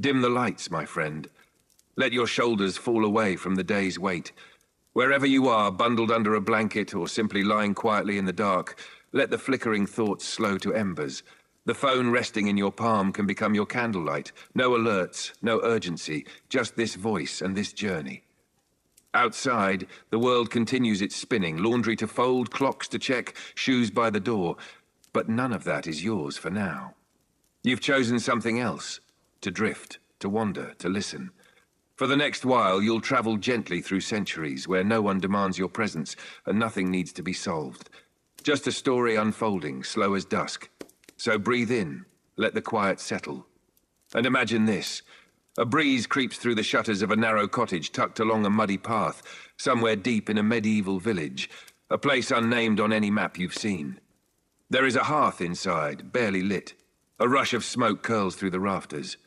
Dim the lights, my friend. Let your shoulders fall away from the day's weight. Wherever you are, bundled under a blanket or simply lying quietly in the dark, let the flickering thoughts slow to embers. The phone resting in your palm can become your candlelight. No alerts, no urgency, just this voice and this journey. Outside, the world continues its spinning, laundry to fold, clocks to check, shoes by the door. But none of that is yours for now. You've chosen something else, to drift, to wander, to listen. For the next while, you'll travel gently through centuries where no one demands your presence and nothing needs to be solved. Just a story unfolding, slow as dusk. So breathe in, let the quiet settle. And imagine this. A breeze creeps through the shutters of a narrow cottage tucked along a muddy path, somewhere deep in a medieval village, a place unnamed on any map you've seen. There is a hearth inside, barely lit. A rush of smoke curls through the rafters.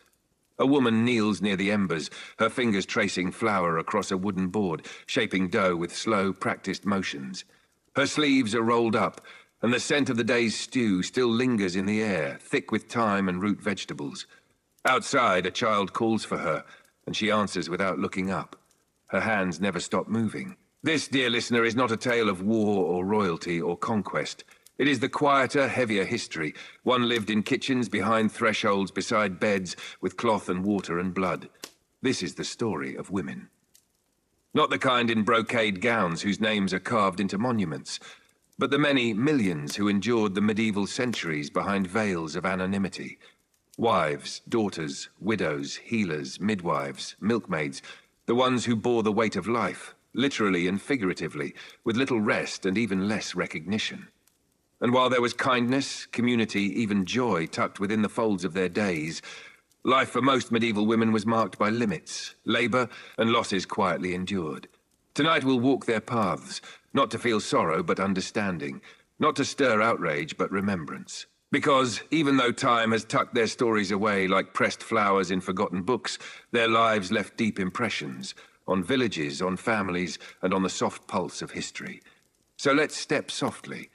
A woman kneels near the embers, her fingers tracing flour across a wooden board, shaping dough with slow, practiced motions. Her sleeves are rolled up, and the scent of the day's stew still lingers in the air, thick with thyme and root vegetables. Outside, a child calls for her, and she answers without looking up. Her hands never stop moving. This, dear listener, is not a tale of war or royalty or conquest. It is the quieter, heavier history, one lived in kitchens, behind thresholds, beside beds, with cloth and water and blood. This is the story of women. Not the kind in brocade gowns whose names are carved into monuments, but the many millions who endured the medieval centuries behind veils of anonymity. Wives, daughters, widows, healers, midwives, milkmaids, the ones who bore the weight of life, literally and figuratively, with little rest and even less recognition. And while there was kindness, community, even joy tucked within the folds of their days, life for most medieval women was marked by limits, labor, and losses quietly endured. Tonight we'll walk their paths, not to feel sorrow but understanding, not to stir outrage but remembrance. Because even though time has tucked their stories away like pressed flowers in forgotten books, their lives left deep impressions on villages, on families, and on the soft pulse of history. So let's step softly.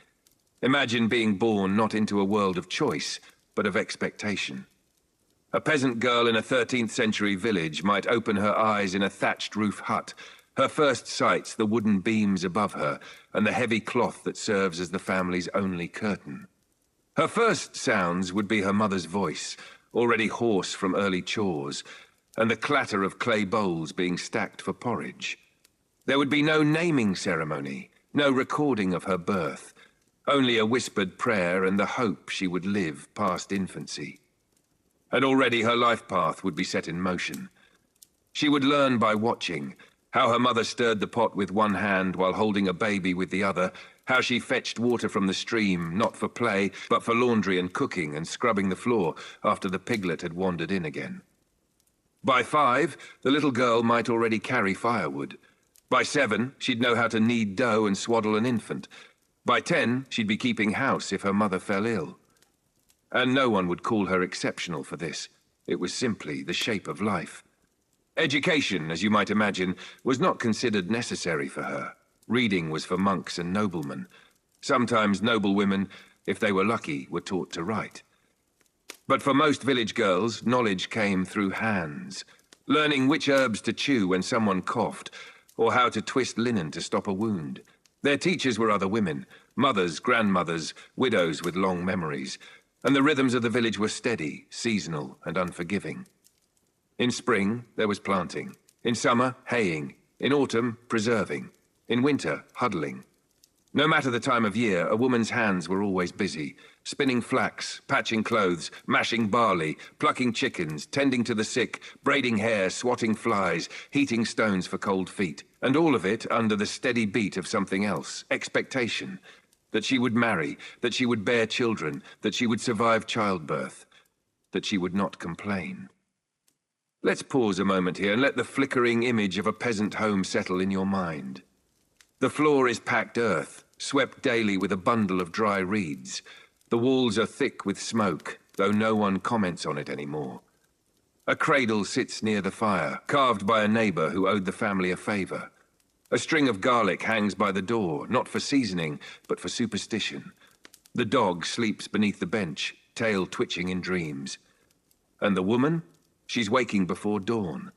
Imagine being born not into a world of choice, but of expectation. A peasant girl in a 13th century village might open her eyes in a thatched roof hut. Her first sights, the wooden beams above her, and the heavy cloth that serves as the family's only curtain. Her first sounds would be her mother's voice, already hoarse from early chores, and the clatter of clay bowls being stacked for porridge. There would be no naming ceremony, no recording of her birth, only a whispered prayer and the hope she would live past infancy. And already her life path would be set in motion. She would learn by watching, how her mother stirred the pot with one hand while holding a baby with the other, how she fetched water from the stream, not for play, but for laundry and cooking and scrubbing the floor after the piglet had wandered in again. By 5, the little girl might already carry firewood. By 7, she'd know how to knead dough and swaddle an infant. By 10, she'd be keeping house if her mother fell ill. And no one would call her exceptional for this. It was simply the shape of life. Education, as you might imagine, was not considered necessary for her. Reading was for monks and noblemen. Sometimes noblewomen, if they were lucky, were taught to write. But for most village girls, knowledge came through hands. Learning which herbs to chew when someone coughed, or how to twist linen to stop a wound. Their teachers were other women, mothers, grandmothers, widows with long memories. And the rhythms of the village were steady, seasonal, and unforgiving. In spring, there was planting. In summer, haying. In autumn, preserving. In winter, huddling. No matter the time of year, a woman's hands were always busy, spinning flax, patching clothes, mashing barley, plucking chickens, tending to the sick, braiding hair, swatting flies, heating stones for cold feet. And all of it under the steady beat of something else, expectation. That she would marry, that she would bear children, that she would survive childbirth, that she would not complain. Let's pause a moment here and let the flickering image of a peasant home settle in your mind. The floor is packed earth, swept daily with a bundle of dry reeds. The walls are thick with smoke, though no one comments on it anymore. A cradle sits near the fire, carved by a neighbor who owed the family a favor. A string of garlic hangs by the door, not for seasoning, but for superstition. The dog sleeps beneath the bench, tail twitching in dreams. And the woman? She's waking before dawn.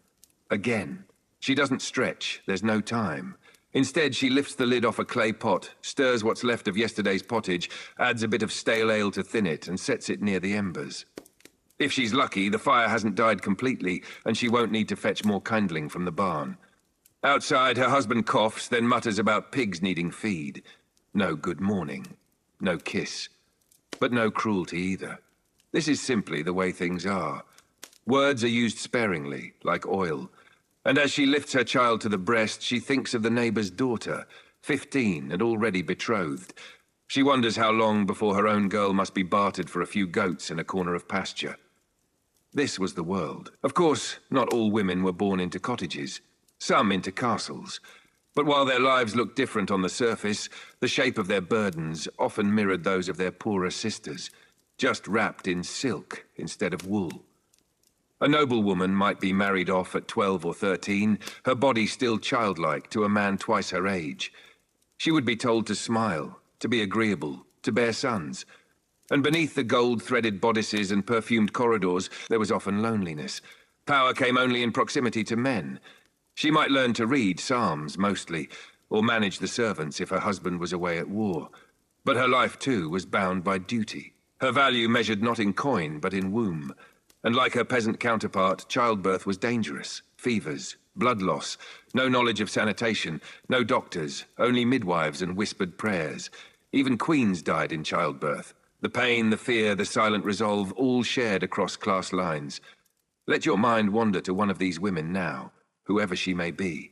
Again. She doesn't stretch, there's no time. Instead, she lifts the lid off a clay pot, stirs what's left of yesterday's pottage, adds a bit of stale ale to thin it, and sets it near the embers. If she's lucky, the fire hasn't died completely, and she won't need to fetch more kindling from the barn. Outside, her husband coughs, then mutters about pigs needing feed. No good morning. No kiss. But no cruelty either. This is simply the way things are. Words are used sparingly, like oil. And as she lifts her child to the breast, she thinks of the neighbor's daughter, 15 and already betrothed. She wonders how long before her own girl must be bartered for a few goats in a corner of pasture. This was the world. Of course, not all women were born into cottages. Some into castles. But while their lives looked different on the surface, the shape of their burdens often mirrored those of their poorer sisters, just wrapped in silk instead of wool. A noblewoman might be married off at 12 or 13, her body still childlike to a man twice her age. She would be told to smile, to be agreeable, to bear sons. And beneath the gold-threaded bodices and perfumed corridors, there was often loneliness. Power came only in proximity to men. She might learn to read psalms, mostly, or manage the servants if her husband was away at war. But her life, too, was bound by duty. Her value measured not in coin, but in womb. And like her peasant counterpart, childbirth was dangerous. Fevers, blood loss, no knowledge of sanitation, no doctors, only midwives and whispered prayers. Even queens died in childbirth. The pain, the fear, the silent resolve, all shared across class lines. Let your mind wander to one of these women now, whoever she may be.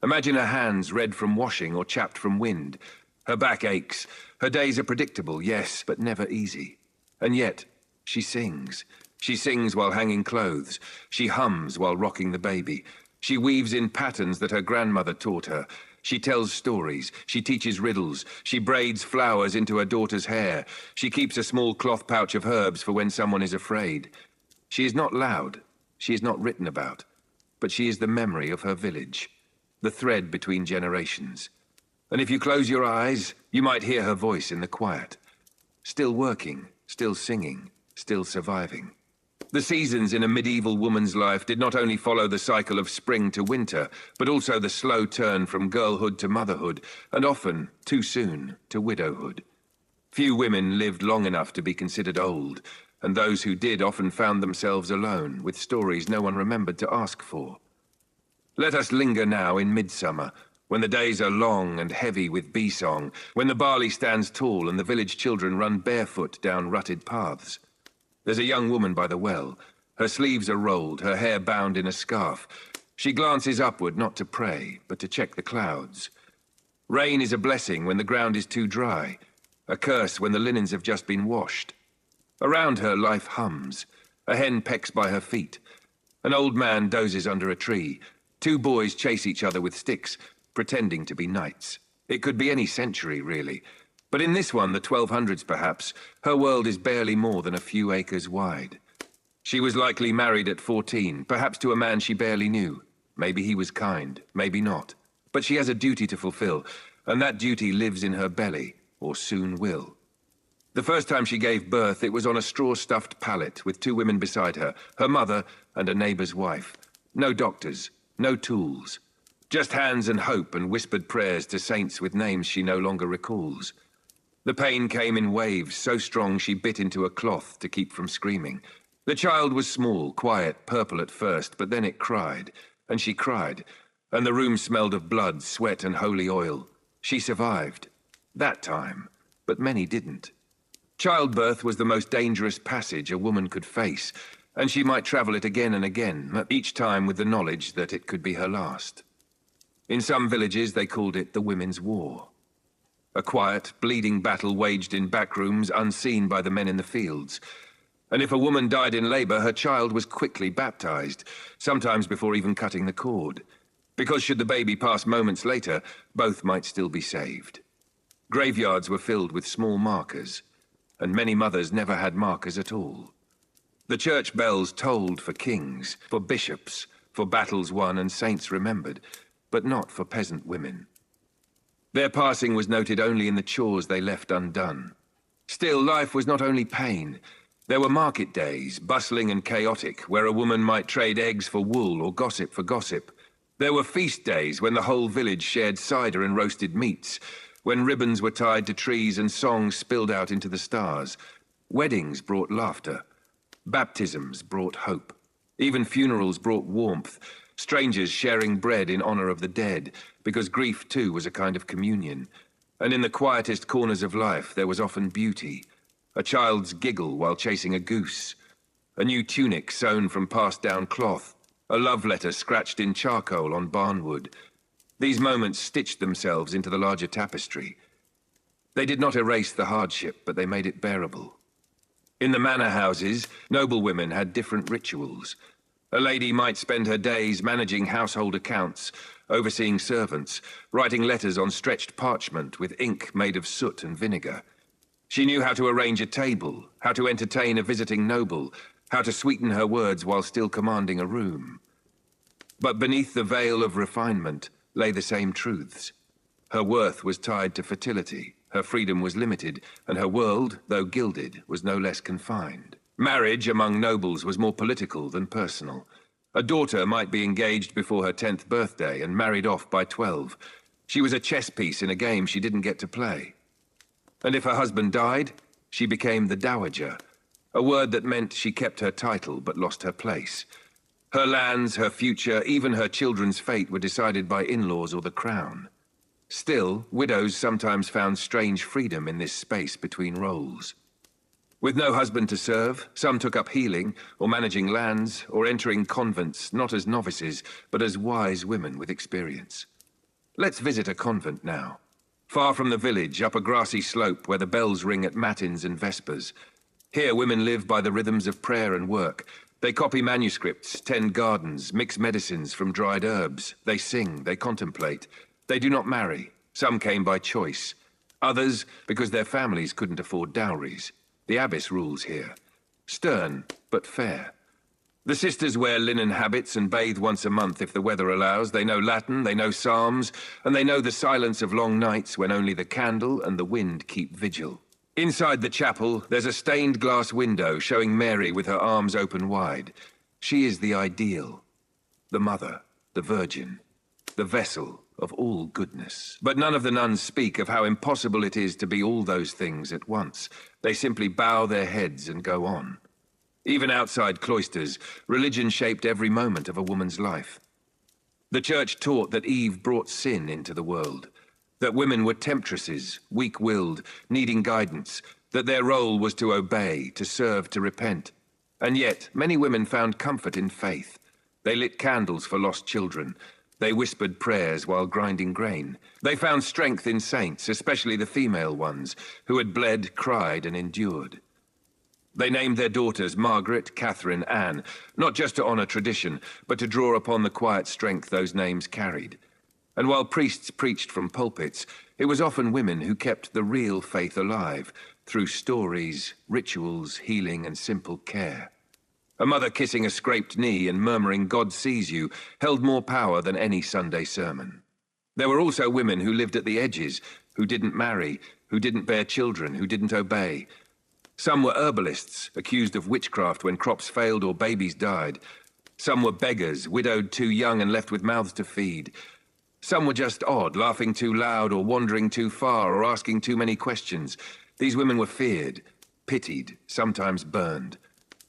Imagine her hands red from washing or chapped from wind. Her back aches. Her days are predictable, yes, but never easy. And yet, she sings. She sings while hanging clothes. She hums while rocking the baby. She weaves in patterns that her grandmother taught her. She tells stories. She teaches riddles. She braids flowers into her daughter's hair. She keeps a small cloth pouch of herbs for when someone is afraid. She is not loud. She is not written about. But she is the memory of her village, the thread between generations. And if you close your eyes, you might hear her voice in the quiet. Still working, still singing, still surviving. The seasons in a medieval woman's life did not only follow the cycle of spring to winter, but also the slow turn from girlhood to motherhood, and often, too soon, to widowhood. Few women lived long enough to be considered old, and those who did often found themselves alone, with stories no one remembered to ask for. Let us linger now in midsummer, when the days are long and heavy with bee-song, when the barley stands tall and the village children run barefoot down rutted paths. There's a young woman by the well. Her sleeves are rolled, her hair bound in a scarf. She glances upward not to pray, but to check the clouds. Rain is a blessing when the ground is too dry, a curse when the linens have just been washed. Around her, life hums. A hen pecks by her feet. An old man dozes under a tree. Two boys chase each other with sticks, pretending to be knights. It could be any century, really. But in this one, the 1200s perhaps, her world is barely more than a few acres wide. She was likely married at 14, perhaps to a man she barely knew. Maybe he was kind, maybe not. But she has a duty to fulfill, and that duty lives in her belly, or soon will. The first time she gave birth, it was on a straw-stuffed pallet with two women beside her, her mother and a neighbor's wife. No doctors, no tools. Just hands and hope and whispered prayers to saints with names she no longer recalls. The pain came in waves, so strong she bit into a cloth to keep from screaming. The child was small, quiet, purple at first, but then it cried, and she cried, and the room smelled of blood, sweat, and holy oil. She survived. That time, but many didn't. Childbirth was the most dangerous passage a woman could face, and she might travel it again and again, each time with the knowledge that it could be her last. In some villages, they called it the Women's War. A quiet, bleeding battle waged in back rooms unseen by the men in the fields. And if a woman died in labor, her child was quickly baptized, sometimes before even cutting the cord. Because should the baby pass moments later, both might still be saved. Graveyards were filled with small markers, and many mothers never had markers at all. The church bells tolled for kings, for bishops, for battles won and saints remembered, but not for peasant women. Their passing was noted only in the chores they left undone. Still, life was not only pain. There were market days, bustling and chaotic, where a woman might trade eggs for wool or gossip for gossip. There were feast days when the whole village shared cider and roasted meats, when ribbons were tied to trees and songs spilled out into the stars. Weddings brought laughter. Baptisms brought hope. Even funerals brought warmth, strangers sharing bread in honor of the dead, because grief too was a kind of communion. And in the quietest corners of life there was often beauty. A child's giggle while chasing a goose. A new tunic sewn from passed-down cloth. A love letter scratched in charcoal on barnwood. These moments stitched themselves into the larger tapestry. They did not erase the hardship, but they made it bearable. In the manor houses, noblewomen had different rituals. A lady might spend her days managing household accounts, overseeing servants, writing letters on stretched parchment with ink made of soot and vinegar. She knew how to arrange a table, how to entertain a visiting noble, how to sweeten her words while still commanding a room. But beneath the veil of refinement lay the same truths. Her worth was tied to fertility, her freedom was limited, and her world, though gilded, was no less confined. Marriage among nobles was more political than personal. A daughter might be engaged before her 10th birthday and married off by 12. She was a chess piece in a game she didn't get to play. And if her husband died, she became the dowager, a word that meant she kept her title but lost her place. Her lands, her future, even her children's fate were decided by in-laws or the crown. Still, widows sometimes found strange freedom in this space between roles. With no husband to serve, some took up healing, or managing lands, or entering convents, not as novices, but as wise women with experience. Let's visit a convent now. Far from the village, up a grassy slope where the bells ring at matins and vespers. Here women live by the rhythms of prayer and work. They copy manuscripts, tend gardens, mix medicines from dried herbs. They sing, they contemplate. They do not marry. Some came by choice. Others because their families couldn't afford dowries. The abbess rules here. Stern, but fair. The sisters wear linen habits and bathe once a month if the weather allows. They know Latin, they know psalms, and they know the silence of long nights when only the candle and the wind keep vigil. Inside the chapel, there's a stained glass window showing Mary with her arms open wide. She is the ideal, the mother, the virgin, the vessel of all goodness. But none of the nuns speak of how impossible it is to be all those things at once. They simply bow their heads and go on. Even outside cloisters, religion shaped every moment of a woman's life. The church taught that Eve brought sin into the world, that women were temptresses, weak-willed, needing guidance, that their role was to obey, to serve, to repent. And yet, many women found comfort in faith. They lit candles for lost children. They whispered prayers while grinding grain. They found strength in saints, especially the female ones, who had bled, cried, and endured. They named their daughters Margaret, Catherine, Anne, not just to honor tradition, but to draw upon the quiet strength those names carried. And while priests preached from pulpits, it was often women who kept the real faith alive, through stories, rituals, healing, and simple care. A mother kissing a scraped knee and murmuring, "God sees you," held more power than any Sunday sermon. There were also women who lived at the edges, who didn't marry, who didn't bear children, who didn't obey. Some were herbalists, accused of witchcraft when crops failed or babies died. Some were beggars, widowed too young and left with mouths to feed. Some were just odd, laughing too loud or wandering too far or asking too many questions. These women were feared, pitied, sometimes burned.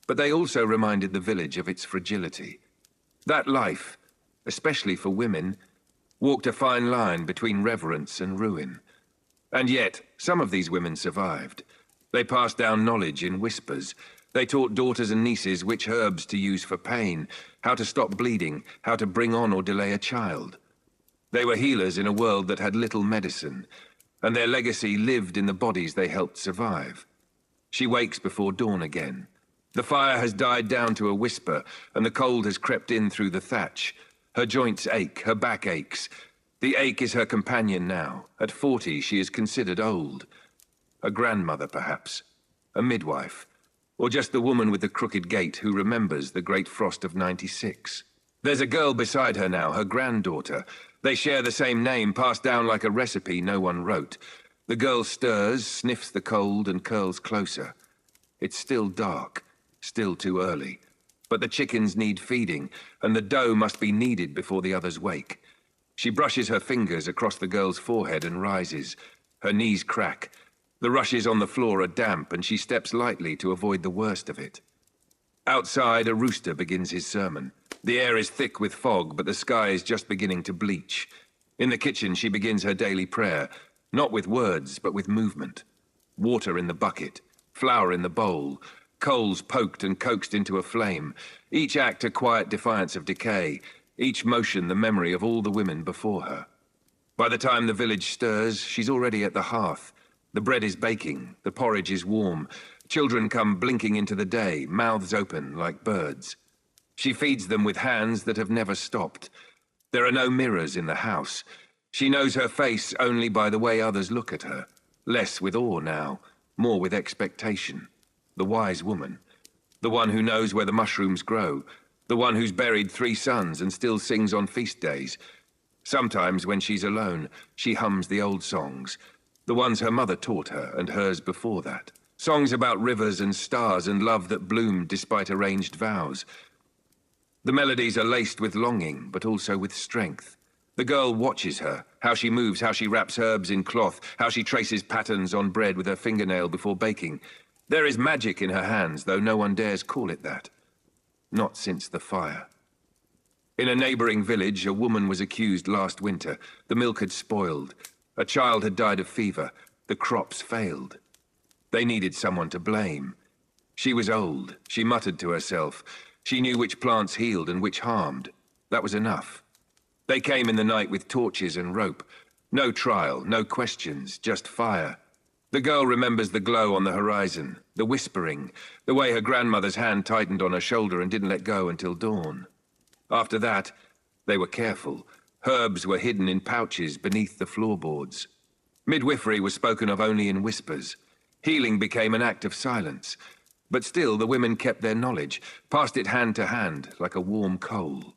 But they also reminded the village of its fragility. That life, especially for women, walked a fine line between reverence and ruin. And yet, some of these women survived. They passed down knowledge in whispers. They taught daughters and nieces which herbs to use for pain, how to stop bleeding, how to bring on or delay a child. They were healers in a world that had little medicine, and their legacy lived in the bodies they helped survive. She wakes before dawn again. The fire has died down to a whisper, and the cold has crept in through the thatch. Her joints ache, her back aches. The ache is her companion now. At 40, she is considered old. A grandmother, perhaps. A midwife. Or just the woman with the crooked gait who remembers the great frost of '96. There's a girl beside her now, her granddaughter. They share the same name, passed down like a recipe no one wrote. The girl stirs, sniffs the cold, and curls closer. It's still dark, still too early. But the chickens need feeding, and the dough must be kneaded before the others wake. She brushes her fingers across the girl's forehead and rises. Her knees crack. The rushes on the floor are damp, and she steps lightly to avoid the worst of it. Outside, a rooster begins his sermon. The air is thick with fog, but the sky is just beginning to bleach. In the kitchen, she begins her daily prayer, not with words, but with movement. Water in the bucket, flour in the bowl, coals poked and coaxed into a flame, each act a quiet defiance of decay, each motion the memory of all the women before her. By the time the village stirs, she's already at the hearth. The bread is baking, the porridge is warm. Children come blinking into the day, mouths open like birds. She feeds them with hands that have never stopped. There are no mirrors in the house. She knows her face only by the way others look at her. Less with awe now, more with expectation. The wise woman. The one who knows where the mushrooms grow. The one who's buried 3 sons and still sings on feast days. Sometimes when she's alone, she hums the old songs. The ones her mother taught her and hers before that. Songs about rivers and stars and love that bloomed despite arranged vows. The melodies are laced with longing, but also with strength. The girl watches her, how she moves, how she wraps herbs in cloth, how she traces patterns on bread with her fingernail before baking. There is magic in her hands, though no one dares call it that. Not since the fire. In a neighboring village, a woman was accused last winter. The milk had spoiled. A child had died of fever. The crops failed. They needed someone to blame. She was old. She muttered to herself. She knew which plants healed and which harmed. That was enough. They came in the night with torches and rope. No trial, no questions, just fire. The girl remembers the glow on the horizon, the whispering, the way her grandmother's hand tightened on her shoulder and didn't let go until dawn. After that, they were careful. Herbs were hidden in pouches beneath the floorboards. Midwifery was spoken of only in whispers. Healing became an act of silence. But still, the women kept their knowledge, passed it hand to hand like a warm coal.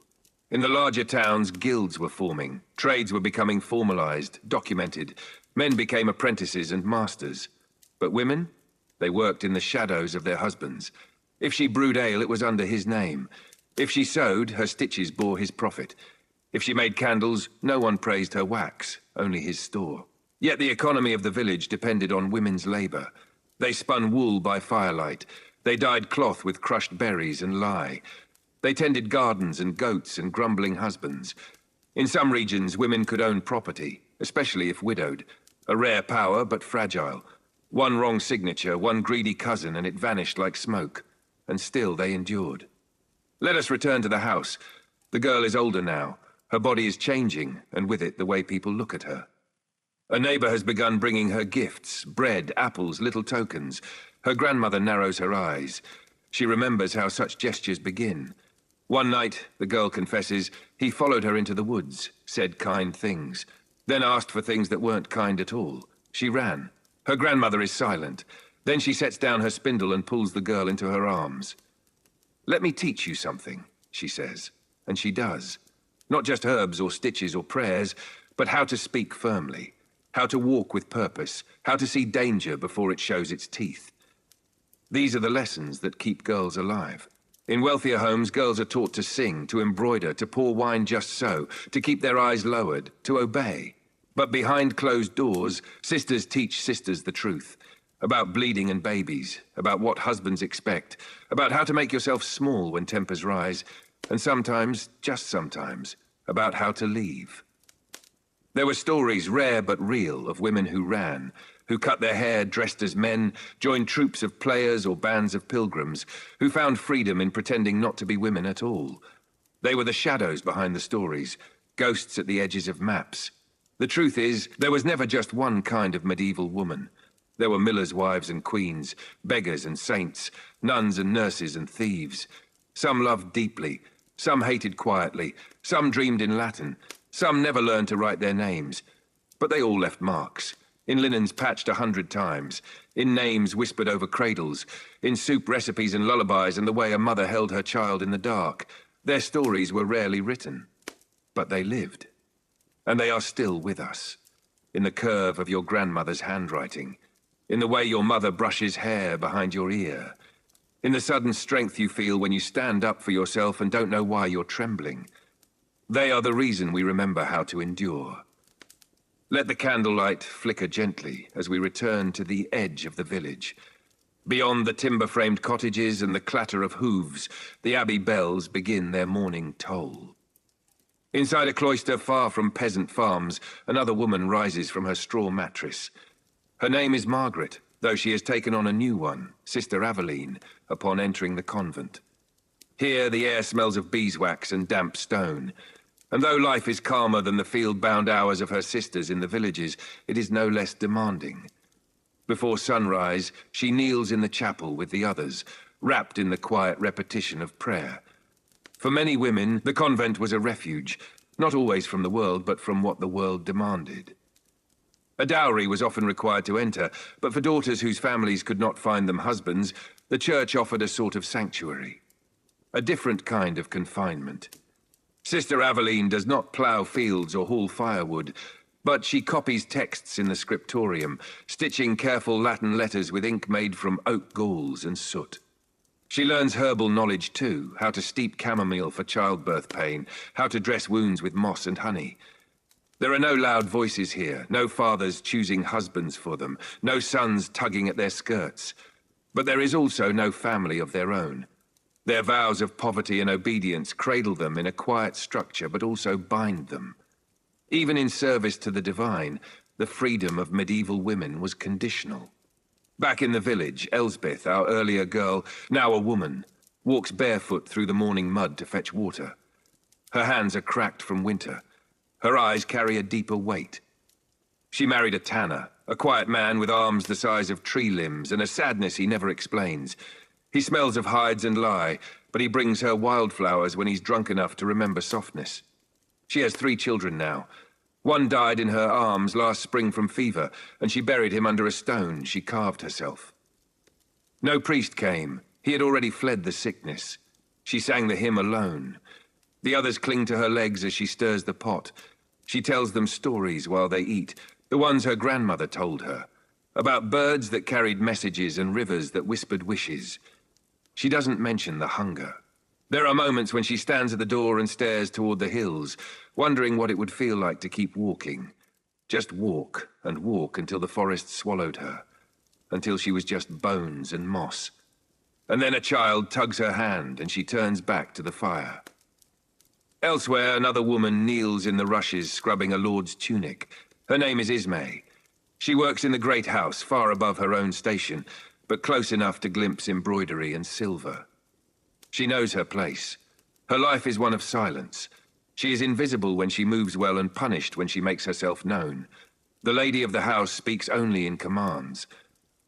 In the larger towns, guilds were forming. Trades were becoming formalized, documented. Men became apprentices and masters. But women? They worked in the shadows of their husbands. If she brewed ale, it was under his name. If she sewed, her stitches bore his profit. If she made candles, no one praised her wax, only his store. Yet the economy of the village depended on women's labor. They spun wool by firelight. They dyed cloth with crushed berries and lye. They tended gardens and goats and grumbling husbands. In some regions, women could own property, especially if widowed. A rare power, but fragile. One wrong signature, one greedy cousin, and it vanished like smoke. And still they endured. Let us return to the house. The girl is older now. Her body is changing, and with it the way people look at her. A neighbor has begun bringing her gifts, bread, apples, little tokens. Her grandmother narrows her eyes. She remembers how such gestures begin. One night, the girl confesses, he followed her into the woods, said kind things, then asked for things that weren't kind at all. She ran. Her grandmother is silent. Then she sets down her spindle and pulls the girl into her arms. "Let me teach you something," she says, and she does. Not just herbs or stitches or prayers, but how to speak firmly, how to walk with purpose, how to see danger before it shows its teeth. These are the lessons that keep girls alive. In wealthier homes, girls are taught to sing, to embroider, to pour wine just so, to keep their eyes lowered, to obey. But behind closed doors, sisters teach sisters the truth. About bleeding and babies, about what husbands expect, about how to make yourself small when tempers rise, and sometimes, just sometimes, about how to leave. There were stories, rare but real, of women who ran, who cut their hair dressed as men, joined troops of players or bands of pilgrims, who found freedom in pretending not to be women at all. They were the shadows behind the stories, ghosts at the edges of maps. The truth is, there was never just one kind of medieval woman. There were millers' wives and queens, beggars and saints, nuns and nurses and thieves. Some loved deeply, some hated quietly, some dreamed in Latin, some never learned to write their names. But they all left marks. In linens patched 100 times, in names whispered over cradles, in soup recipes and lullabies and the way a mother held her child in the dark. Their stories were rarely written, but they lived. And they are still with us, in the curve of your grandmother's handwriting, in the way your mother brushes hair behind your ear, in the sudden strength you feel when you stand up for yourself and don't know why you're trembling. They are the reason we remember how to endure. Let the candlelight flicker gently as we return to the edge of the village. Beyond the timber-framed cottages and the clatter of hooves, the abbey bells begin their morning toll. Inside a cloister far from peasant farms, another woman rises from her straw mattress. Her name is Margaret, though she has taken on a new one, Sister Aveline, upon entering the convent. Here the air smells of beeswax and damp stone, and though life is calmer than the field-bound hours of her sisters in the villages, it is no less demanding. Before sunrise, she kneels in the chapel with the others, wrapped in the quiet repetition of prayer. For many women, the convent was a refuge, not always from the world, but from what the world demanded. A dowry was often required to enter, but for daughters whose families could not find them husbands, the church offered a sort of sanctuary. A different kind of confinement. Sister Aveline does not plough fields or haul firewood, but she copies texts in the scriptorium, stitching careful Latin letters with ink made from oak galls and soot. She learns herbal knowledge too, how to steep chamomile for childbirth pain, how to dress wounds with moss and honey. There are no loud voices here, no fathers choosing husbands for them, no sons tugging at their skirts. But there is also no family of their own. Their vows of poverty and obedience cradle them in a quiet structure, but also bind them. Even in service to the divine, the freedom of medieval women was conditional. Back in the village, Elsbeth, our earlier girl, now a woman, walks barefoot through the morning mud to fetch water. Her hands are cracked from winter. Her eyes carry a deeper weight. She married a tanner, a quiet man with arms the size of tree limbs and a sadness he never explains. He smells of hides and lye, but he brings her wildflowers when he's drunk enough to remember softness. She has 3 children now. One died in her arms last spring from fever, and she buried him under a stone she carved herself. No priest came. He had already fled the sickness. She sang the hymn alone. The others cling to her legs as she stirs the pot. She tells them stories while they eat, the ones her grandmother told her, about birds that carried messages and rivers that whispered wishes. She doesn't mention the hunger. There are moments when she stands at the door and stares toward the hills, wondering what it would feel like to keep walking. Just walk and walk until the forest swallowed her, until she was just bones and moss. And then a child tugs her hand and she turns back to the fire. Elsewhere, another woman kneels in the rushes scrubbing a lord's tunic. Her name is Ismay. She works in the great house, far above her own station, but close enough to glimpse embroidery and silver. She knows her place. Her life is one of silence. She is invisible when she moves well and punished when she makes herself known. The lady of the house speaks only in commands.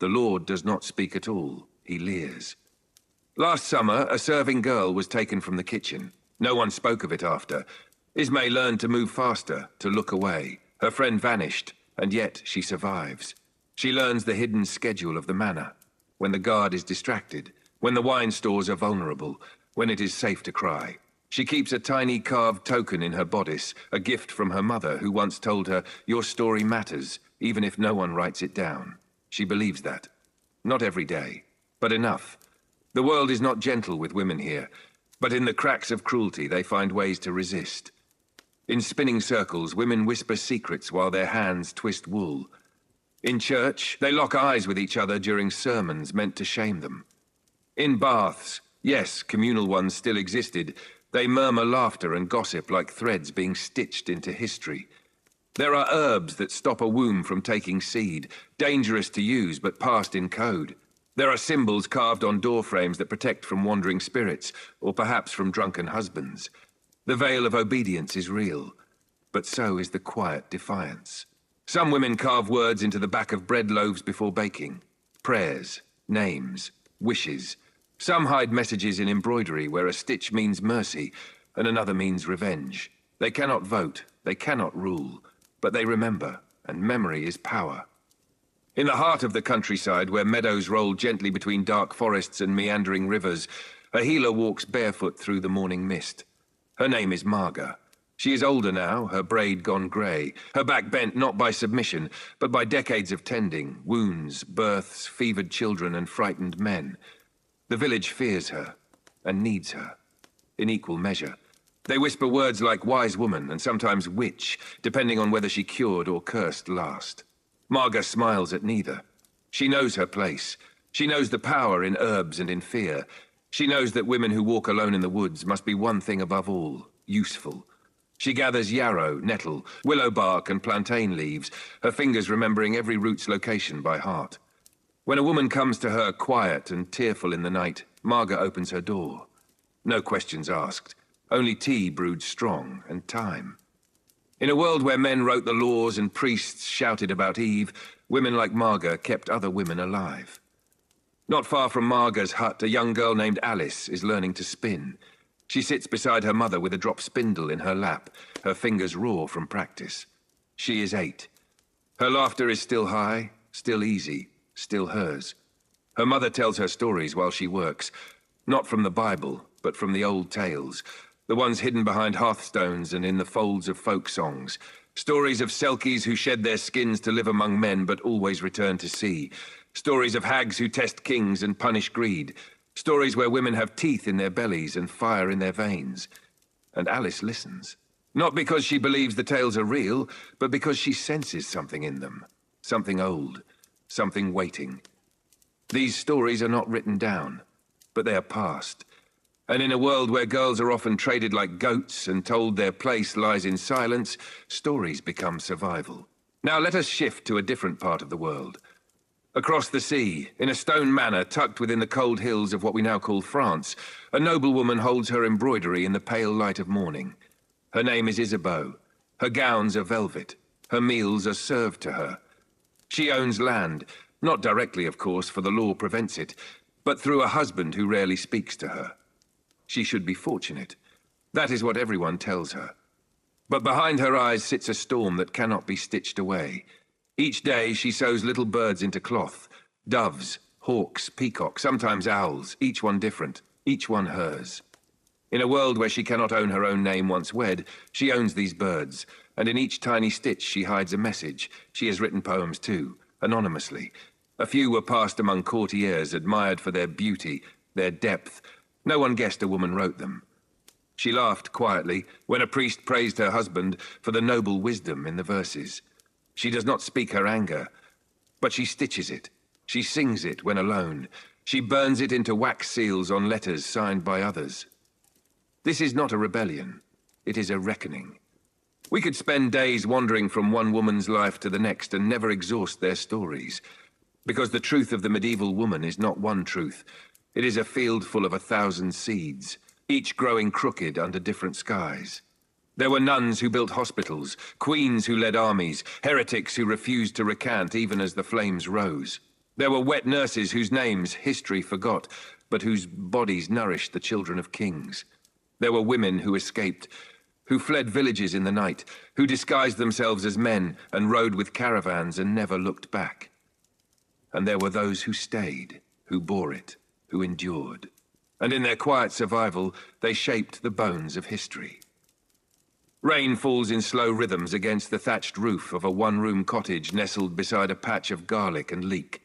The lord does not speak at all. He leers. Last summer, a serving girl was taken from the kitchen. No one spoke of it after. Ismay learned to move faster, to look away. Her friend vanished, and yet she survives. She learns the hidden schedule of the manor. When the guard is distracted, when the wine stores are vulnerable, when it is safe to cry. She keeps a tiny carved token in her bodice, a gift from her mother who once told her, "Your story matters, even if no one writes it down." She believes that. Not every day, but enough. The world is not gentle with women here, but in the cracks of cruelty they find ways to resist. In spinning circles, women whisper secrets while their hands twist wool. In church, they lock eyes with each other during sermons meant to shame them. In baths, yes, communal ones still existed, they murmur laughter and gossip like threads being stitched into history. There are herbs that stop a womb from taking seed, dangerous to use but passed in code. There are symbols carved on door frames that protect from wandering spirits, or perhaps from drunken husbands. The veil of obedience is real, but so is the quiet defiance. Some women carve words into the back of bread loaves before baking. Prayers, names, wishes. Some hide messages in embroidery where a stitch means mercy and another means revenge. They cannot vote, they cannot rule, but they remember, and memory is power. In the heart of the countryside, where meadows roll gently between dark forests and meandering rivers, a healer walks barefoot through the morning mist. Her name is Marga. She is older now, her braid gone grey, her back bent not by submission, but by decades of tending, wounds, births, fevered children, and frightened men. The village fears her, and needs her, in equal measure. They whisper words like wise woman, and sometimes witch, depending on whether she cured or cursed last. Marga smiles at neither. She knows her place. She knows the power in herbs and in fear. She knows that women who walk alone in the woods must be one thing above all, useful. She gathers yarrow, nettle, willow bark, and plantain leaves, her fingers remembering every root's location by heart. When a woman comes to her quiet and tearful in the night, Marga opens her door. No questions asked, only tea brewed strong and time. In a world where men wrote the laws and priests shouted about Eve, women like Marga kept other women alive. Not far from Marga's hut, a young girl named Alice is learning to spin. She sits beside her mother with a drop spindle in her lap, her fingers raw from practice. She is 8. Her laughter is still high, still easy, still hers. Her mother tells her stories while she works, not from the Bible, but from the old tales, the ones hidden behind hearthstones and in the folds of folk songs. Stories of selkies who shed their skins to live among men but always return to sea. Stories of hags who test kings and punish greed. Stories where women have teeth in their bellies and fire in their veins. And Alice listens. Not because she believes the tales are real, but because she senses something in them. Something old. Something waiting. These stories are not written down, but they are past. And in a world where girls are often traded like goats and told their place lies in silence, stories become survival. Now let us shift to a different part of the world. Across the sea, in a stone manor tucked within the cold hills of what we now call France, a noblewoman holds her embroidery in the pale light of morning. Her name is Isabeau. Her gowns are velvet. Her meals are served to her. She owns land, not directly, of course, for the law prevents it, but through a husband who rarely speaks to her. She should be fortunate. That is what everyone tells her. But behind her eyes sits a storm that cannot be stitched away. Each day she sews little birds into cloth. Doves, hawks, peacocks, sometimes owls, each one different, each one hers. In a world where she cannot own her own name once wed, she owns these birds, and in each tiny stitch she hides a message. She has written poems too, anonymously. A few were passed among courtiers, admired for their beauty, their depth. No one guessed a woman wrote them. She laughed quietly when a priest praised her husband for the noble wisdom in the verses. She does not speak her anger, but she stitches it. She sings it when alone. She burns it into wax seals on letters signed by others. This is not a rebellion. It is a reckoning. We could spend days wandering from one woman's life to the next and never exhaust their stories. Because the truth of the medieval woman is not one truth. It is a field full of 1,000 seeds, each growing crooked under different skies. There were nuns who built hospitals, queens who led armies, heretics who refused to recant even as the flames rose. There were wet nurses whose names history forgot, but whose bodies nourished the children of kings. There were women who escaped, who fled villages in the night, who disguised themselves as men and rode with caravans and never looked back. And there were those who stayed, who bore it, who endured. And in their quiet survival, they shaped the bones of history. Rain falls in slow rhythms against the thatched roof of a one-room cottage nestled beside a patch of garlic and leek.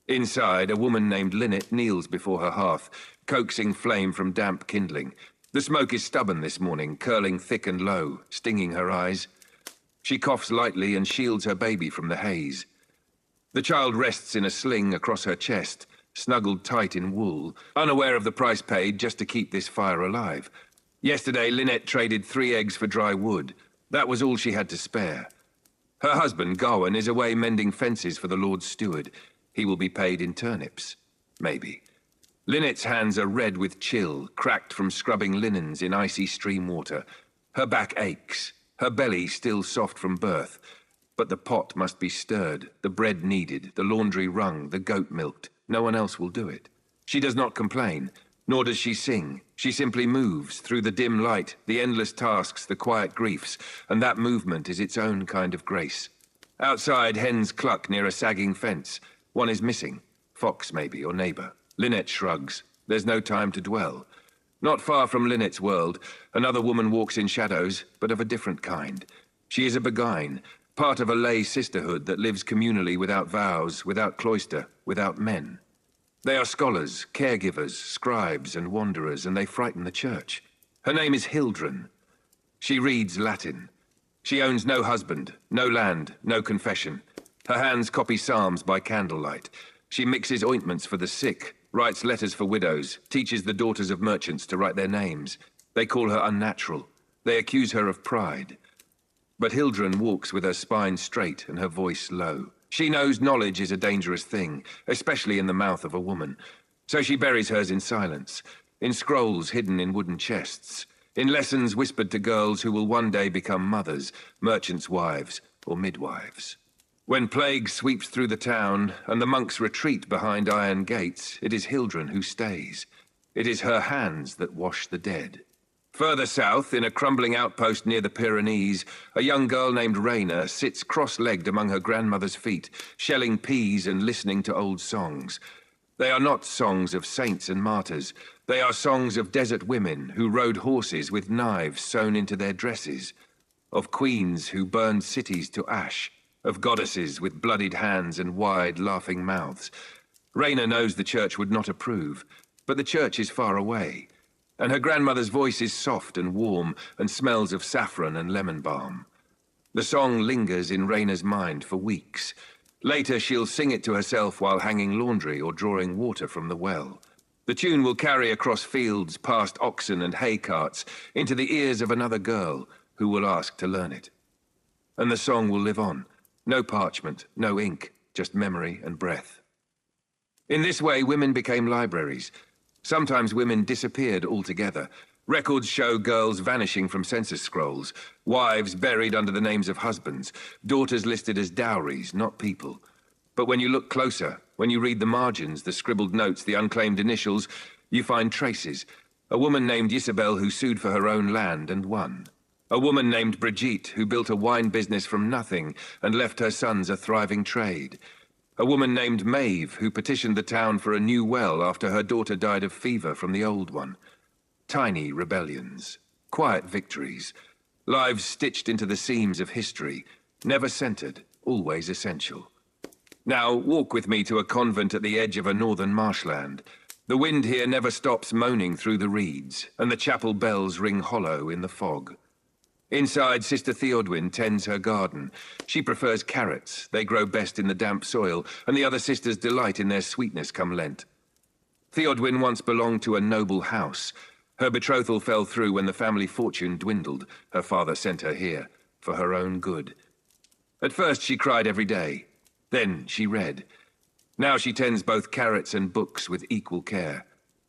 Inside, a woman named Lynette kneels before her hearth, coaxing flame from damp kindling. The smoke is stubborn this morning, curling thick and low, stinging her eyes. She coughs lightly and shields her baby from the haze. The child rests in a sling across her chest, snuggled tight in wool, unaware of the price paid just to keep this fire alive. Yesterday, Lynette traded 3 eggs for dry wood. That was all she had to spare. Her husband, Gawain, is away mending fences for the Lord's steward. He will be paid in turnips. Maybe. Lynette's hands are red with chill, cracked from scrubbing linens in icy stream water. Her back aches, her belly still soft from birth. But the pot must be stirred, the bread kneaded, the laundry wrung, the goat milked. No one else will do it. She does not complain, nor does she sing. She simply moves through the dim light, the endless tasks, the quiet griefs, and that movement is its own kind of grace. Outside, hens cluck near a sagging fence. One is missing. Fox, maybe, or neighbor. Lynette shrugs. There's no time to dwell. Not far from Linnet's world, another woman walks in shadows, but of a different kind. She is a Beguine, part of a lay sisterhood that lives communally without vows, without cloister, without men. They are scholars, caregivers, scribes, and wanderers, and they frighten the church. Her name is Hildren. She reads Latin. She owns no husband, no land, no confession. Her hands copy psalms by candlelight. She mixes ointments for the sick, writes letters for widows, teaches the daughters of merchants to write their names. They call her unnatural. They accuse her of pride. But Hildren walks with her spine straight and her voice low. She knows knowledge is a dangerous thing, especially in the mouth of a woman. So she buries hers in silence, in scrolls hidden in wooden chests, in lessons whispered to girls who will one day become mothers, merchants' wives, or midwives. When plague sweeps through the town and the monks retreat behind iron gates, it is Hildren who stays. It is her hands that wash the dead. Further south, in a crumbling outpost near the Pyrenees, a young girl named Raina sits cross-legged among her grandmother's feet, shelling peas and listening to old songs. They are not songs of saints and martyrs. They are songs of desert women who rode horses with knives sewn into their dresses, of queens who burned cities to ash, of goddesses with bloodied hands and wide, laughing mouths. Raina knows the church would not approve, but the church is far away. And her grandmother's voice is soft and warm and smells of saffron and lemon balm. The song lingers in Raina's mind for weeks. Later she'll sing it to herself while hanging laundry or drawing water from the well. The tune will carry across fields, past oxen and hay carts, into the ears of another girl who will ask to learn it. And the song will live on. No parchment, no ink, just memory and breath. In this way, women became libraries. Sometimes women disappeared altogether. Records show girls vanishing from census scrolls, wives buried under the names of husbands, daughters listed as dowries, not people. But when you look closer, when you read the margins, the scribbled notes, the unclaimed initials, you find traces. A woman named Isabel who sued for her own land and won. A woman named Brigitte who built a wine business from nothing and left her sons a thriving trade. A woman named Maeve, who petitioned the town for a new well after her daughter died of fever from the old one. Tiny rebellions, quiet victories, lives stitched into the seams of history, never centered, always essential. Now walk with me to a convent at the edge of a northern marshland. The wind here never stops moaning through the reeds, and the chapel bells ring hollow in the fog. Inside, Sister Theodwyn tends her garden. She prefers carrots. They grow best in the damp soil, and the other sisters delight in their sweetness come Lent. Theodwyn once belonged to a noble house. Her betrothal fell through when the family fortune dwindled. Her father sent her here, for her own good. At first she cried every day. Then she read. Now she tends both carrots and books with equal care.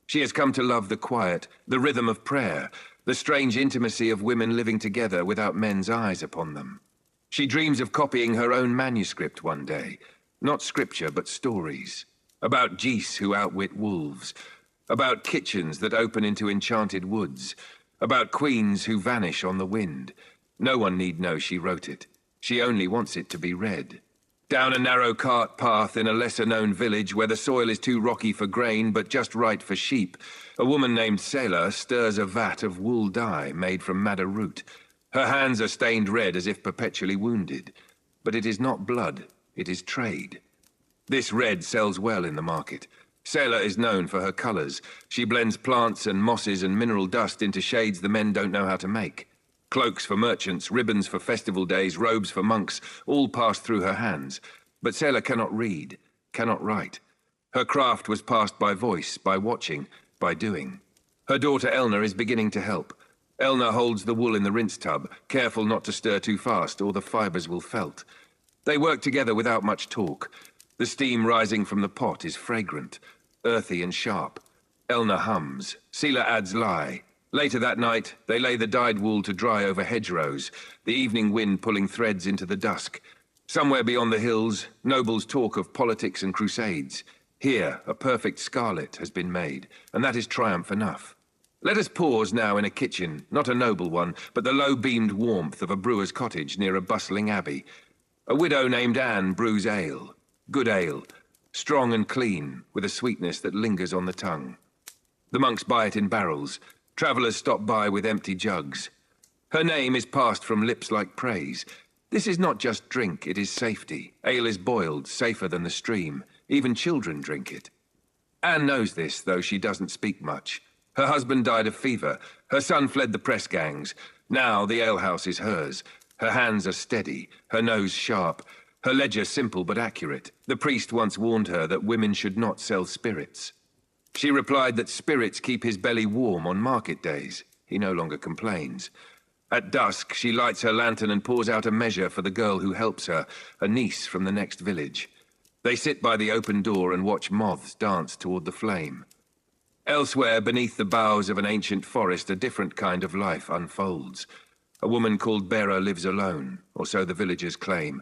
She has come to love the quiet, the rhythm of prayer, the strange intimacy of women living together without men's eyes upon them. She dreams of copying her own manuscript one day. Not scripture, but stories. About geese who outwit wolves. About kitchens that open into enchanted woods. About queens who vanish on the wind. No one need know she wrote it. She only wants it to be read. Down a narrow cart path in a lesser-known village where the soil is too rocky for grain but just right for sheep, a woman named Selah stirs a vat of wool dye made from madder root. Her hands are stained red as if perpetually wounded. But it is not blood, it is trade. This red sells well in the market. Selah is known for her colors. She blends plants and mosses and mineral dust into shades the men don't know how to make. Cloaks for merchants, ribbons for festival days, robes for monks, all pass through her hands. But Selah cannot read, cannot write. Her craft was passed by voice, by watching, by doing. Her daughter Elna is beginning to help. Elna holds the wool in the rinse tub, careful not to stir too fast or the fibers will felt. They work together without much talk. The steam rising from the pot is fragrant, earthy and sharp. Elna hums. Selah adds lye. Later that night, they lay the dyed wool to dry over hedgerows, the evening wind pulling threads into the dusk. Somewhere beyond the hills, nobles talk of politics and crusades. Here, a perfect scarlet has been made, and that is triumph enough. Let us pause now in a kitchen, not a noble one, but the low-beamed warmth of a brewer's cottage near a bustling abbey. A widow named Anne brews ale. Good ale, strong and clean, with a sweetness that lingers on the tongue. The monks buy it in barrels. Travellers stop by with empty jugs. Her name is passed from lips like praise. This is not just drink, it is safety. Ale is boiled, safer than the stream. Even children drink it. Anne knows this, though she doesn't speak much. Her husband died of fever. Her son fled the press gangs. Now the alehouse is hers. Her hands are steady, her nose sharp, her ledger simple but accurate. The priest once warned her that women should not sell spirits. She replied that spirits keep his belly warm on market days. He no longer complains. At dusk, she lights her lantern and pours out a measure for the girl who helps her, a niece from the next village. They sit by the open door and watch moths dance toward the flame. Elsewhere, beneath the boughs of an ancient forest, a different kind of life unfolds. A woman called Bera lives alone, or so the villagers claim.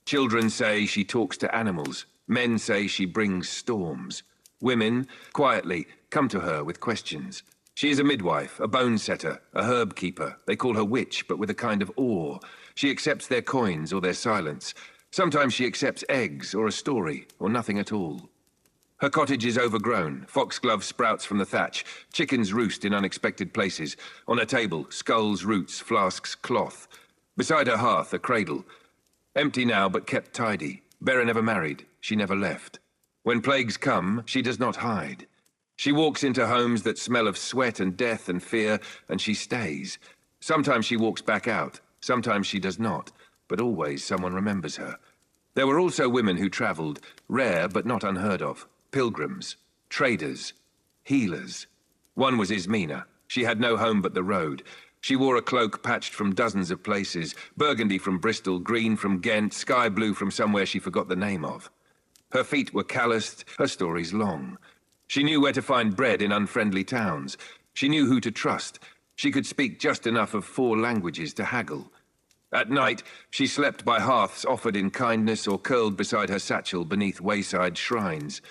Children say she talks to animals. Men say she brings storms. Women, quietly, come to her with questions. She is a midwife, a bone setter, a herb keeper. They call her witch, but with a kind of awe. She accepts their coins or their silence. Sometimes she accepts eggs or a story, or nothing at all. Her cottage is overgrown. Foxglove sprouts from the thatch. Chickens roost in unexpected places. On her table, skulls, roots, flasks, cloth. Beside her hearth, a cradle. Empty now, but kept tidy. Bera never married. She never left. When plagues come, she does not hide. She walks into homes that smell of sweat and death and fear, and she stays. Sometimes she walks back out. Sometimes she does not. But always someone remembers her. There were also women who travelled, rare but not unheard of. Pilgrims, traders, healers. One was Ismena. She had no home but the road. She wore a cloak patched from dozens of places, burgundy from Bristol, green from Ghent, sky blue from somewhere she forgot the name of. Her feet were calloused, her stories long. She knew where to find bread in unfriendly towns. She knew who to trust. She could speak just enough of 4 languages to haggle. At night, she slept by hearths offered in kindness or curled beside her satchel beneath wayside shrines.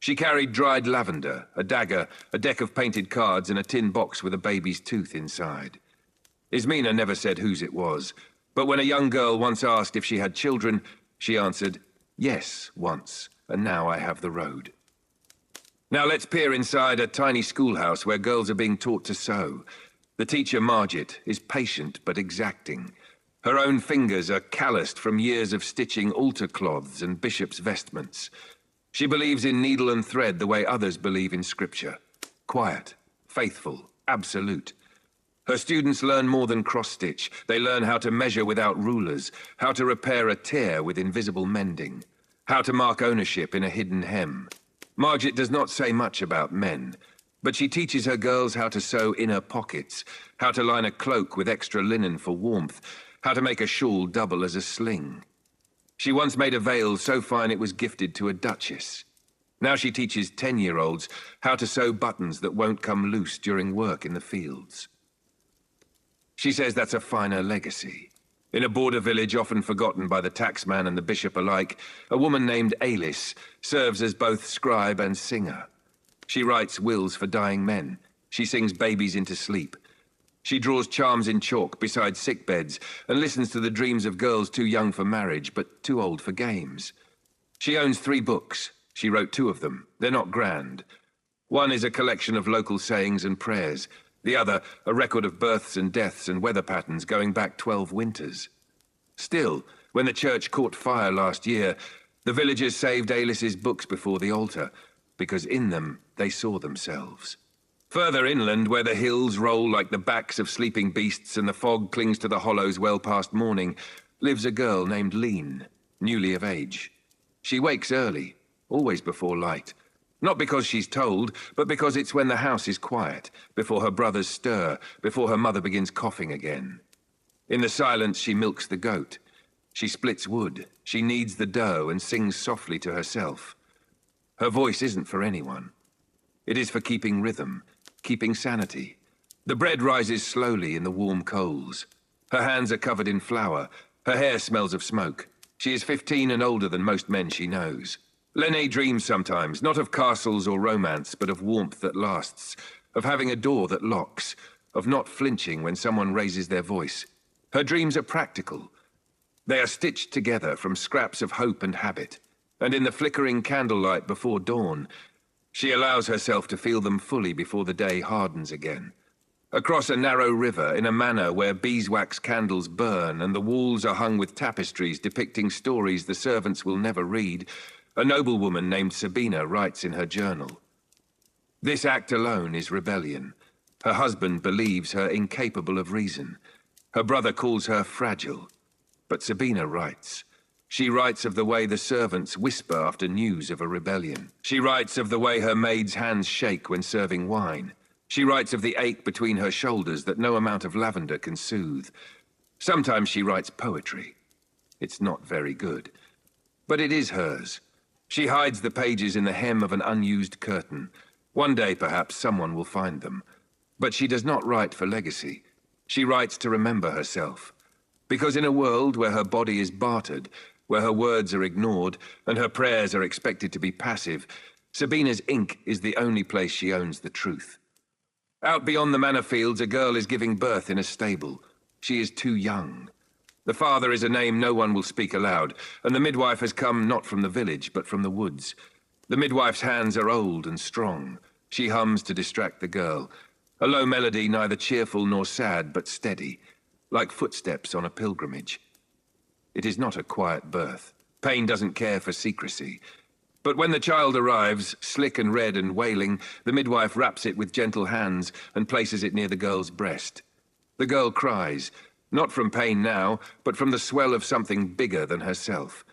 She carried dried lavender, a dagger, a deck of painted cards, and a tin box with a baby's tooth inside. Ismena never said whose it was, but when a young girl once asked if she had children, she answered, "Yes, once, and now I have the road." Now let's peer inside a tiny schoolhouse where girls are being taught to sew. The teacher, Margit, is patient but exacting. Her own fingers are calloused from years of stitching altar cloths and bishop's vestments. She believes in needle and thread the way others believe in scripture. Quiet, faithful, absolute. Her students learn more than cross-stitch. They learn how to measure without rulers, how to repair a tear with invisible mending, how to mark ownership in a hidden hem. Margit does not say much about men, but she teaches her girls how to sew inner pockets, how to line a cloak with extra linen for warmth, how to make a shawl double as a sling. She once made a veil so fine it was gifted to a duchess. Now she teaches 10-year-olds how to sew buttons that won't come loose during work in the fields. She says that's a finer legacy. In a border village often forgotten by the taxman and the bishop alike, a woman named Alice serves as both scribe and singer. She writes wills for dying men. She sings babies into sleep. She draws charms in chalk beside sick beds and listens to the dreams of girls too young for marriage but too old for games. She owns 3 books. She wrote 2 of them. They're not grand. One is a collection of local sayings and prayers. The other, a record of births and deaths and weather patterns going back 12 winters. Still, when the church caught fire last year, the villagers saved Alice's books before the altar, because in them they saw themselves. Further inland, where the hills roll like the backs of sleeping beasts and the fog clings to the hollows well past morning, lives a girl named Lean, newly of age. She wakes early, always before light. Not because she's told, but because it's when the house is quiet, before her brothers stir, before her mother begins coughing again. In the silence, she milks the goat. She splits wood. She kneads the dough and sings softly to herself. Her voice isn't for anyone. It is for keeping rhythm, keeping sanity. The bread rises slowly in the warm coals. Her hands are covered in flour. Her hair smells of smoke. She is 15 and older than most men she knows. Lene dreams sometimes, not of castles or romance, but of warmth that lasts, of having a door that locks, of not flinching when someone raises their voice. Her dreams are practical. They are stitched together from scraps of hope and habit, and in the flickering candlelight before dawn, she allows herself to feel them fully before the day hardens again. Across a narrow river, in a manor where beeswax candles burn and the walls are hung with tapestries depicting stories the servants will never read, a noblewoman named Sabina writes in her journal. This act alone is rebellion. Her husband believes her incapable of reason. Her brother calls her fragile. But Sabina writes. She writes of the way the servants whisper after news of a rebellion. She writes of the way her maid's hands shake when serving wine. She writes of the ache between her shoulders that no amount of lavender can soothe. Sometimes she writes poetry. It's not very good. But it is hers. She hides the pages in the hem of an unused curtain. One day, perhaps, someone will find them. But she does not write for legacy. She writes to remember herself. Because in a world where her body is bartered, where her words are ignored, and her prayers are expected to be passive, Sabina's ink is the only place she owns the truth. Out beyond the manor fields, a girl is giving birth in a stable. She is too young. The father is a name no one will speak aloud, and the midwife has come not from the village, but from the woods. The midwife's hands are old and strong. She hums to distract the girl. A low melody, neither cheerful nor sad, but steady, like footsteps on a pilgrimage. It is not a quiet birth. Pain doesn't care for secrecy. But when the child arrives, slick and red and wailing, the midwife wraps it with gentle hands and places it near the girl's breast. The girl cries, not from pain now, but from the swell of something bigger than herself.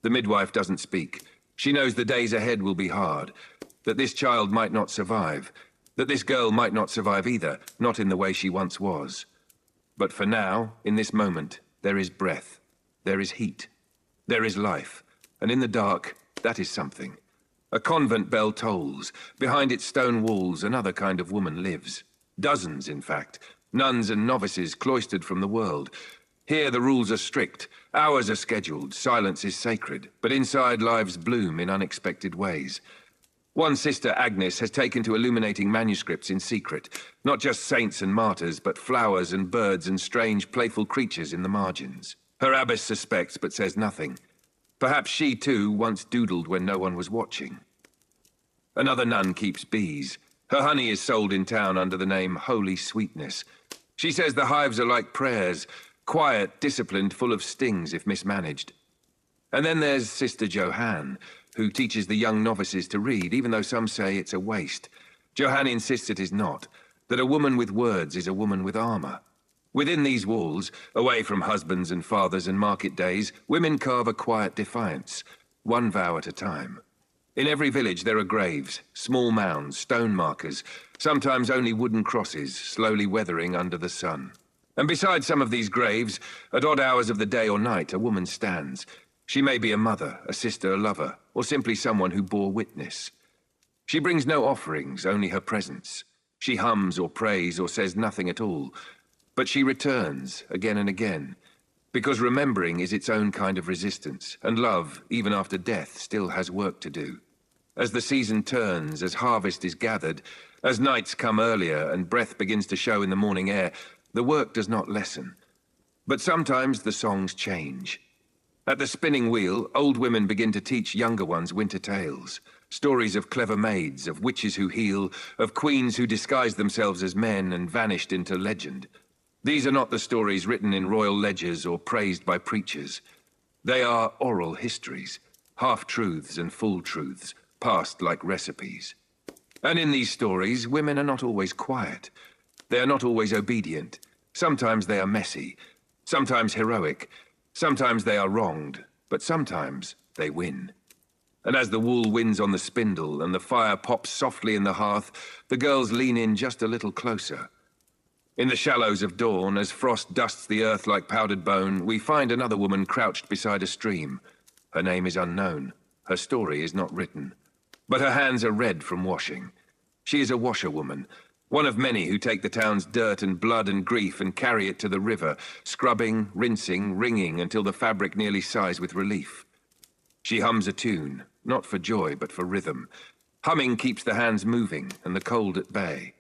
The midwife doesn't speak. She knows the days ahead will be hard, that this child might not survive, that this girl might not survive either, not in the way she once was. But for now, in this moment, there is breath, there is heat, there is life, and in the dark, that is something. A convent bell tolls. Behind its stone walls, another kind of woman lives. Dozens, in fact. Nuns and novices cloistered from the world. Here the rules are strict. Hours are scheduled. Silence is sacred. But inside, lives bloom in unexpected ways. One sister, Agnes, has taken to illuminating manuscripts in secret. Not just saints and martyrs, but flowers and birds and strange, playful creatures in the margins. Her abbess suspects, but says nothing. Perhaps she, too, once doodled when no one was watching. Another nun keeps bees. Her honey is sold in town under the name Holy Sweetness. She says the hives are like prayers, quiet, disciplined, full of stings if mismanaged. And then there's Sister Johanne, who teaches the young novices to read, even though some say it's a waste. Johanne insists it is not, that a woman with words is a woman with armor. Within these walls, away from husbands and fathers and market days, women carve a quiet defiance, one vow at a time. In every village there are graves, small mounds, stone markers, sometimes only wooden crosses, slowly weathering under the sun. And beside some of these graves, at odd hours of the day or night, a woman stands. She may be a mother, a sister, a lover, or simply someone who bore witness. She brings no offerings, only her presence. She hums or prays or says nothing at all. But she returns, again and again, because remembering is its own kind of resistance, and love, even after death, still has work to do. As the season turns, as harvest is gathered, as nights come earlier and breath begins to show in the morning air, the work does not lessen. But sometimes the songs change. At the spinning wheel, old women begin to teach younger ones winter tales, stories of clever maids, of witches who heal, of queens who disguised themselves as men and vanished into legend. These are not the stories written in royal ledgers or praised by preachers. They are oral histories, half-truths and full-truths, passed like recipes. And in these stories, women are not always quiet. They are not always obedient. Sometimes they are messy, sometimes heroic, sometimes they are wronged, but sometimes they win. And as the wool wins on the spindle and the fire pops softly in the hearth, the girls lean in just a little closer. In the shallows of dawn, as frost dusts the earth like powdered bone, we find another woman crouched beside a stream. Her name is unknown. Her story is not written. But her hands are red from washing. She is a washerwoman, one of many who take the town's dirt and blood and grief and carry it to the river, scrubbing, rinsing, wringing until the fabric nearly sighs with relief. She hums a tune, not for joy but for rhythm. Humming keeps the hands moving and the cold at bay.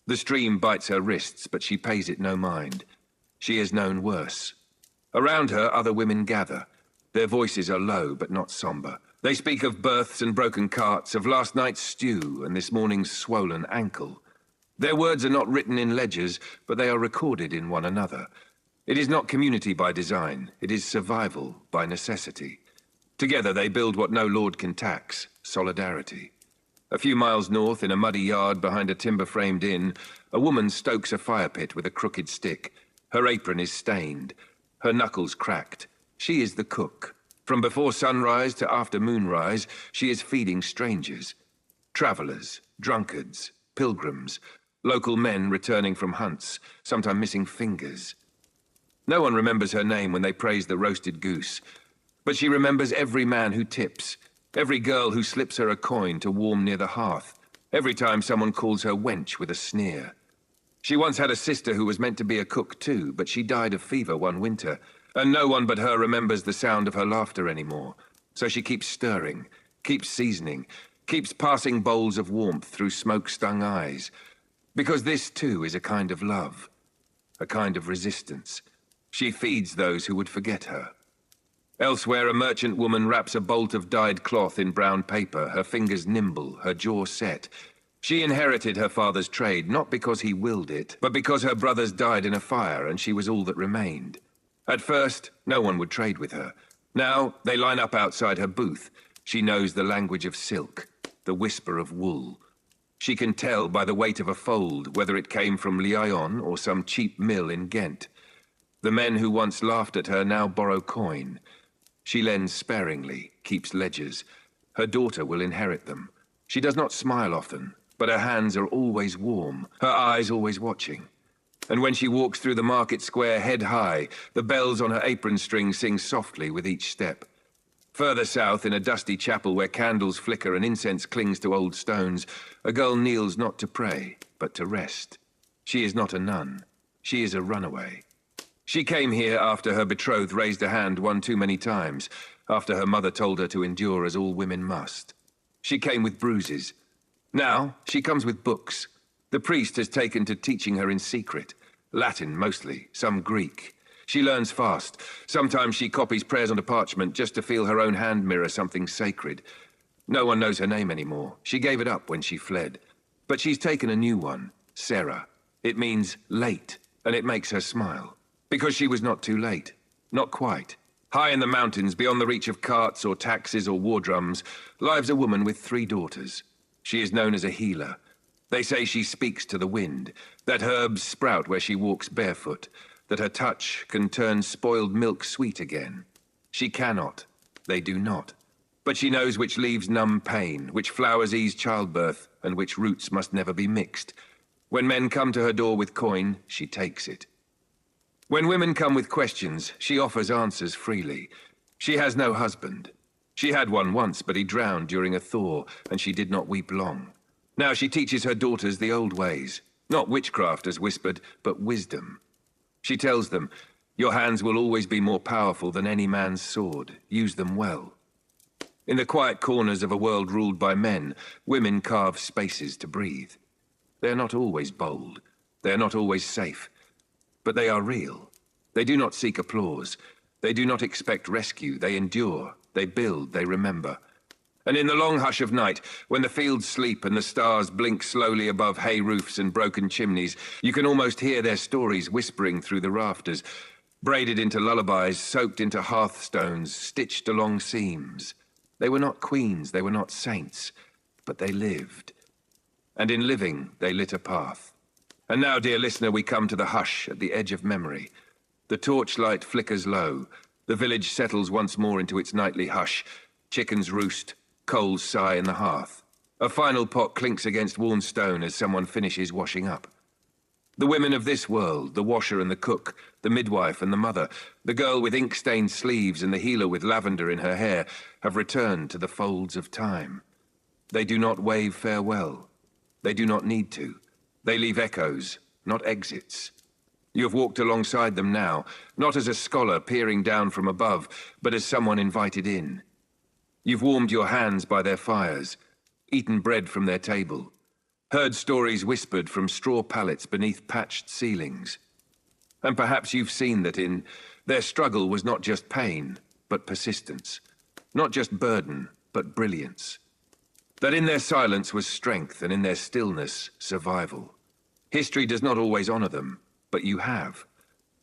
The stream bites her wrists, but she pays it no mind. She is known worse. Around her, other women gather. Their voices are low, but not somber. They speak of births and broken carts, of last night's stew and this morning's swollen ankle. Their words are not written in ledgers, but they are recorded in one another. It is not community by design, it is survival by necessity. Together they build what no lord can tax, solidarity. A few miles north, in a muddy yard behind a timber-framed inn, a woman stokes a fire pit with a crooked stick. Her apron is stained, her knuckles cracked. She is the cook. From before sunrise to after moonrise, she is feeding strangers. Travelers, drunkards, pilgrims, local men returning from hunts, sometimes missing fingers. No one remembers her name when they praise the roasted goose, but she remembers every man who tips, every girl who slips her a coin to warm near the hearth, every time someone calls her wench with a sneer. She once had a sister who was meant to be a cook too, but she died of fever one winter, and no one but her remembers the sound of her laughter anymore. So she keeps stirring, keeps seasoning, keeps passing bowls of warmth through smoke-stung eyes, because this too is a kind of love, a kind of resistance. She feeds those who would forget her. Elsewhere, a merchant woman wraps a bolt of dyed cloth in brown paper, her fingers nimble, her jaw set. She inherited her father's trade, not because he willed it, but because her brothers died in a fire and she was all that remained. At first, no one would trade with her. Now, they line up outside her booth. She knows the language of silk, the whisper of wool. She can tell by the weight of a fold whether it came from Lyon or some cheap mill in Ghent. The men who once laughed at her now borrow coin. She lends sparingly, keeps ledgers. Her daughter will inherit them. She does not smile often, but her hands are always warm, her eyes always watching. And when she walks through the market square head high, the bells on her apron string sing softly with each step. Further south, in a dusty chapel where candles flicker and incense clings to old stones, a girl kneels not to pray, but to rest. She is not a nun. She is a runaway. She came here after her betrothed raised a hand one too many times, after her mother told her to endure as all women must. She came with bruises. Now, she comes with books. The priest has taken to teaching her in secret. Latin, mostly, some Greek. She learns fast. Sometimes she copies prayers onto parchment just to feel her own hand mirror something sacred. No one knows her name anymore. She gave it up when she fled. But she's taken a new one, Sarah. It means late, and it makes her smile. Because she was not too late. Not quite. High in the mountains, beyond the reach of carts or taxis or war drums, lives a woman with 3 daughters. She is known as a healer. They say she speaks to the wind, that herbs sprout where she walks barefoot, that her touch can turn spoiled milk sweet again. She cannot. They do not. But she knows which leaves numb pain, which flowers ease childbirth, and which roots must never be mixed. When men come to her door with coin, she takes it. When women come with questions, she offers answers freely. She has no husband. She had one once, but he drowned during a thaw, and she did not weep long. Now she teaches her daughters the old ways. Not witchcraft, as whispered, but wisdom. She tells them, your hands will always be more powerful than any man's sword. Use them well. In the quiet corners of a world ruled by men, women carve spaces to breathe. They are not always bold. They are not always safe. But they are real. They do not seek applause. They do not expect rescue. They endure. They build. They remember. And in the long hush of night, when the fields sleep and the stars blink slowly above hay roofs and broken chimneys, you can almost hear their stories whispering through the rafters, braided into lullabies, soaked into hearthstones, stitched along seams. They were not queens, they were not saints, but they lived. And in living, they lit a path. And now, dear listener, we come to the hush at the edge of memory. The torchlight flickers low. The village settles once more into its nightly hush. Chickens roost. Coals sigh in the hearth. A final pot clinks against worn stone as someone finishes washing up. The women of this world, the washer and the cook, the midwife and the mother, the girl with ink-stained sleeves and the healer with lavender in her hair, have returned to the folds of time. They do not wave farewell. They do not need to. They leave echoes, not exits. You have walked alongside them now, not as a scholar peering down from above, but as someone invited in. You've warmed your hands by their fires, eaten bread from their table, heard stories whispered from straw pallets beneath patched ceilings. And perhaps you've seen that in their struggle was not just pain, but persistence. Not just burden, but brilliance. That in their silence was strength, and in their stillness, survival. History does not always honor them, but you have.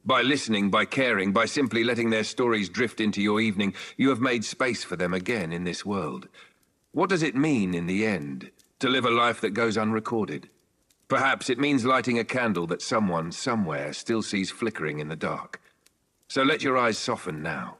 By listening, by caring, by simply letting their stories drift into your evening, you have made space for them again in this world. What does it mean, in the end, to live a life that goes unrecorded? Perhaps it means lighting a candle that someone, somewhere, still sees flickering in the dark. So let your eyes soften now.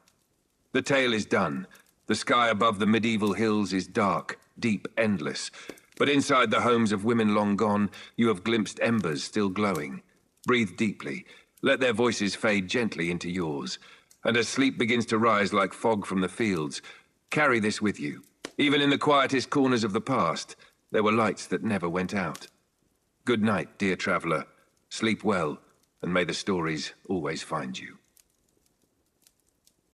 The tale is done. The sky above the medieval hills is dark, deep, endless. But inside the homes of women long gone, you have glimpsed embers still glowing. Breathe deeply. Let their voices fade gently into yours. And as sleep begins to rise like fog from the fields, carry this with you. Even in the quietest corners of the past, there were lights that never went out. Good night, dear traveler. Sleep well, and may the stories always find you.